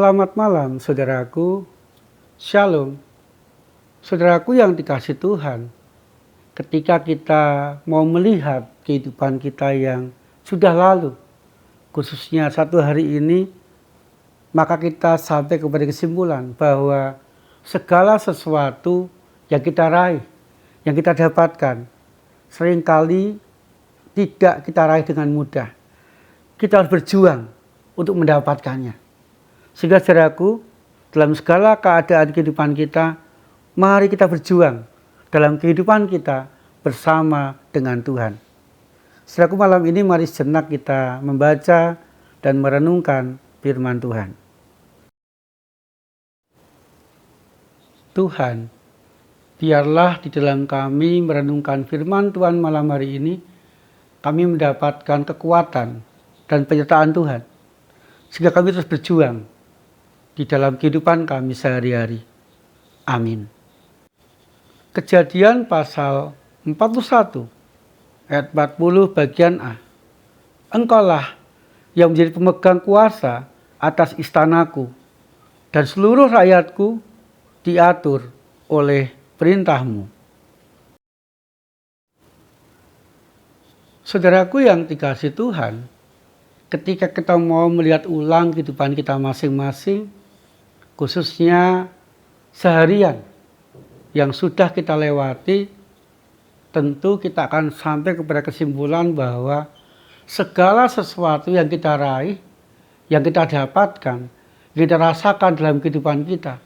Selamat malam, saudaraku. Shalom. Saudaraku yang dikasih Tuhan, ketika kita mau melihat kehidupan kita yang sudah lalu, khususnya satu hari ini, maka kita sampai kepada kesimpulan bahwa segala sesuatu yang kita raih, yang kita dapatkan, seringkali tidak kita raih dengan mudah. Kita harus berjuang untuk mendapatkannya. Sehingga saudaraku, dalam segala keadaan kehidupan kita, mari kita berjuang dalam kehidupan kita bersama dengan Tuhan. Saudaraku, malam ini mari sejenak kita membaca dan merenungkan firman Tuhan. Tuhan, biarlah di dalam kami merenungkan firman Tuhan malam hari ini, kami mendapatkan kekuatan dan penyertaan Tuhan, sehingga kami terus berjuang di dalam kehidupan kami sehari-hari. Amin. Kejadian pasal 41 ayat 40 bagian A. Engkaulah yang menjadi pemegang kuasa atas istanaku, dan seluruh rakyatku diatur oleh perintahmu. Saudaraku yang dikasih Tuhan, ketika kita mau melihat ulang kehidupan kita masing-masing, khususnya seharian yang sudah kita lewati, tentu kita akan sampai kepada kesimpulan bahwa segala sesuatu yang kita raih, yang kita dapatkan, yang kita rasakan dalam kehidupan kita,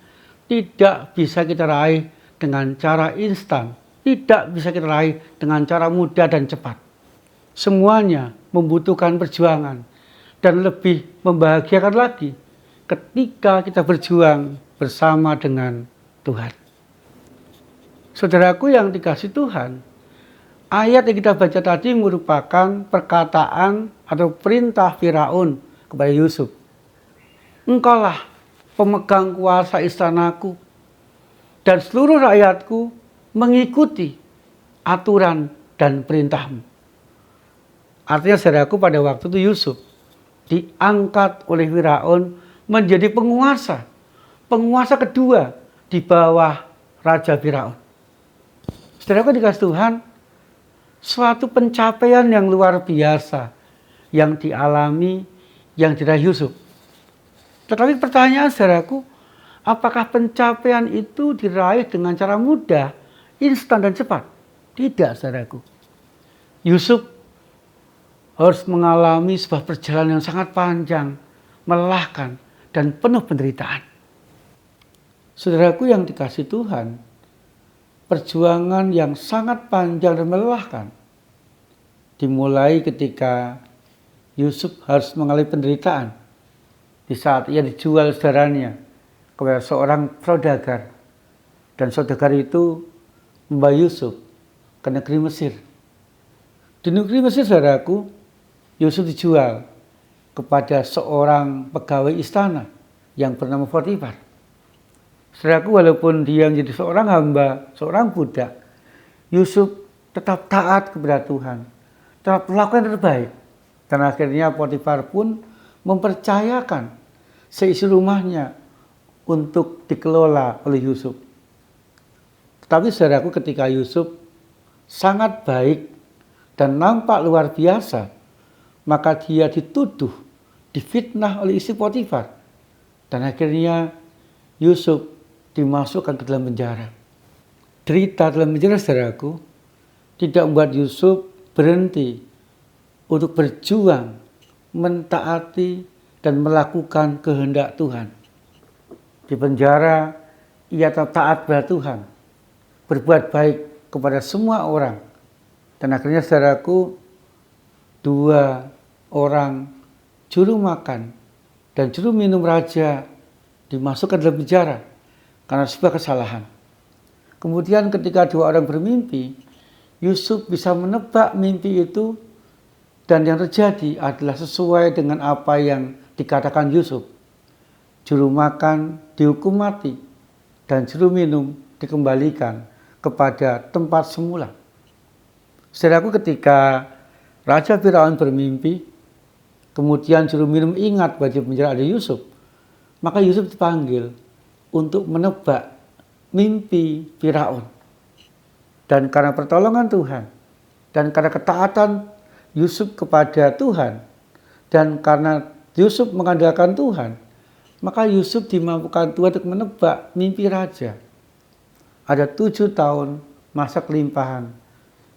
tidak bisa kita raih dengan cara instan, tidak bisa kita raih dengan cara mudah dan cepat. Semuanya membutuhkan perjuangan, dan lebih membahagiakan lagi ketika kita berjuang bersama dengan Tuhan. Saudaraku yang dikasih Tuhan, ayat yang kita baca tadi merupakan perkataan atau perintah Firaun kepada Yusuf. Engkaulah pemegang kuasa istanaku, dan seluruh rakyatku mengikuti aturan dan perintahmu. Artinya saudaraku, pada waktu itu Yusuf diangkat oleh Firaun menjadi penguasa kedua di bawah Raja Firaun. Saudaraku dikasih Tuhan, suatu pencapaian yang luar biasa yang dialami, yang diraih Yusuf. Tetapi pertanyaan saudaraku, apakah pencapaian itu diraih dengan cara mudah, instan dan cepat? Tidak, saudaraku. Yusuf harus mengalami sebuah perjalanan yang sangat panjang, melelahkan, dan penuh penderitaan. Saudaraku yang dikasih Tuhan, perjuangan yang sangat panjang dan melelahkan dimulai ketika Yusuf harus mengalami penderitaan di saat ia dijual saudaranya kepada seorang saudagar, dan saudagar itu membawa Yusuf ke negeri Mesir. Di negeri Mesir, saudaraku, Yusuf dijual kepada seorang pegawai istana yang bernama Potifar. Saudaraku, walaupun dia menjadi seorang hamba, seorang budak, Yusuf tetap taat kepada Tuhan, tetap melakukan yang terbaik. Dan akhirnya Potifar pun mempercayakan seisi rumahnya untuk dikelola oleh Yusuf. Tetapi saudaraku, ketika Yusuf sangat baik dan nampak luar biasa, maka dia dituduh, difitnah oleh istri Potifar. Dan akhirnya Yusuf dimasukkan ke dalam penjara. Derita dalam penjara, saudaraku, tidak membuat Yusuf berhenti untuk berjuang, mentaati dan melakukan kehendak Tuhan. Di penjara, ia tetap taat pada Tuhan, berbuat baik kepada semua orang. Dan akhirnya, saudaraku, dua orang juru makan dan juru minum raja dimasukkan dalam penjara karena sebuah kesalahan. Kemudian ketika dua orang bermimpi, Yusuf bisa menebak mimpi itu, dan yang terjadi adalah sesuai dengan apa yang dikatakan Yusuf. Juru makan dihukum mati dan juru minum dikembalikan kepada tempat semula. Saudaraku, ketika Raja Firaun bermimpi, kemudian juru minum ingat bahwa di penjara ada Yusuf, maka Yusuf dipanggil untuk menebak mimpi Firaun. Dan karena pertolongan Tuhan, dan karena ketaatan Yusuf kepada Tuhan, dan karena Yusuf mengandalkan Tuhan, maka Yusuf dimampukan Tuhan untuk menebak mimpi raja. Ada 7 tahun masa kelimpahan,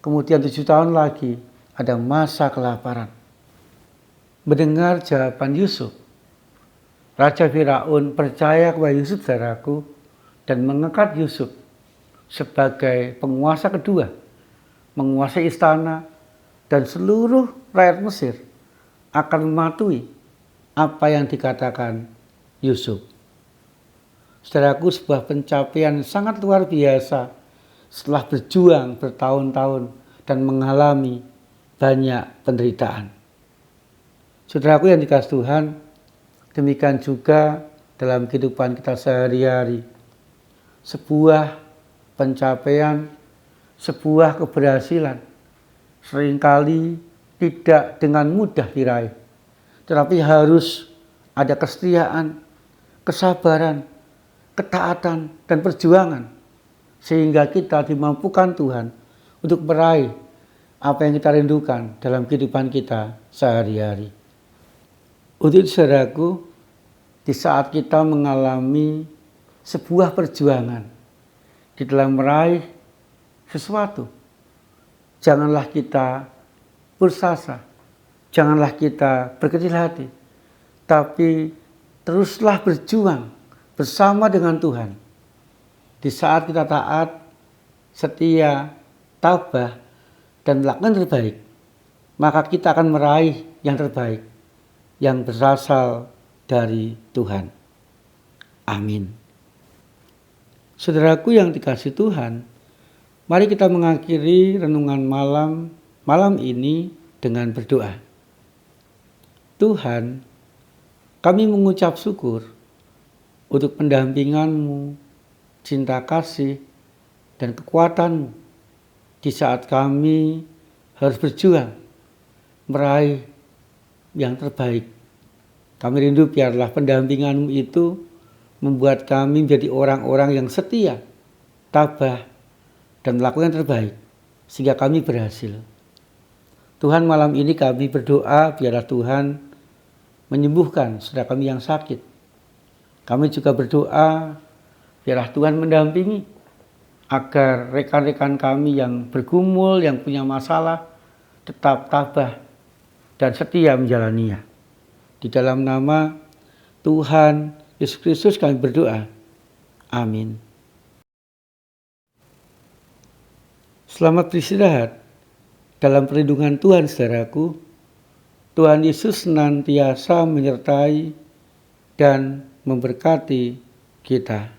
kemudian 7 tahun lagi ada masa kelaparan. Mendengar jawaban Yusuf, Raja Firaun percaya kepada Yusuf, saudaraku, dan mengangkat Yusuf sebagai penguasa kedua, menguasai istana, dan seluruh rakyat Mesir akan mematuhi apa yang dikatakan Yusuf. Saudaraku, sebuah pencapaian sangat luar biasa setelah berjuang bertahun-tahun dan mengalami banyak penderitaan. Saudaraku yang dikasihi Tuhan, demikian juga dalam kehidupan kita sehari-hari. Sebuah pencapaian, sebuah keberhasilan seringkali tidak dengan mudah diraih, tetapi harus ada kesetiaan, kesabaran, ketaatan, dan perjuangan, sehingga kita dimampukan Tuhan untuk meraih apa yang kita rindukan dalam kehidupan kita sehari-hari. Untuk itu, saudaraku, di saat kita mengalami sebuah perjuangan di dalam meraih sesuatu, janganlah kita putus asa, janganlah kita berkecil hati, tapi teruslah berjuang bersama dengan Tuhan. Di saat kita taat, setia, tabah, dan melakukan terbaik, maka kita akan meraih yang terbaik yang berasal dari Tuhan. Amin. Saudaraku yang dikasihi Tuhan, mari kita mengakhiri renungan malam ini dengan berdoa. Tuhan, kami mengucap syukur untuk pendampingan-Mu, cinta kasih, dan kekuatan-Mu di saat kami harus berjuang meraih yang terbaik. Kami rindu biarlah pendampingan-Mu itu membuat kami menjadi orang-orang yang setia, tabah, dan melakukan yang terbaik, sehingga kami berhasil. Tuhan, malam ini kami berdoa biarlah Tuhan menyembuhkan saudara kami yang sakit. Kami juga berdoa biarlah Tuhan mendampingi agar rekan-rekan kami yang bergumul, yang punya masalah, tetap tabah dan setia menjalaninya. Di dalam nama Tuhan Yesus Kristus kami berdoa. Amin. Selamat beristirahat dalam perlindungan Tuhan, saudaraku. Tuhan Yesus senantiasa menyertai dan memberkati kita.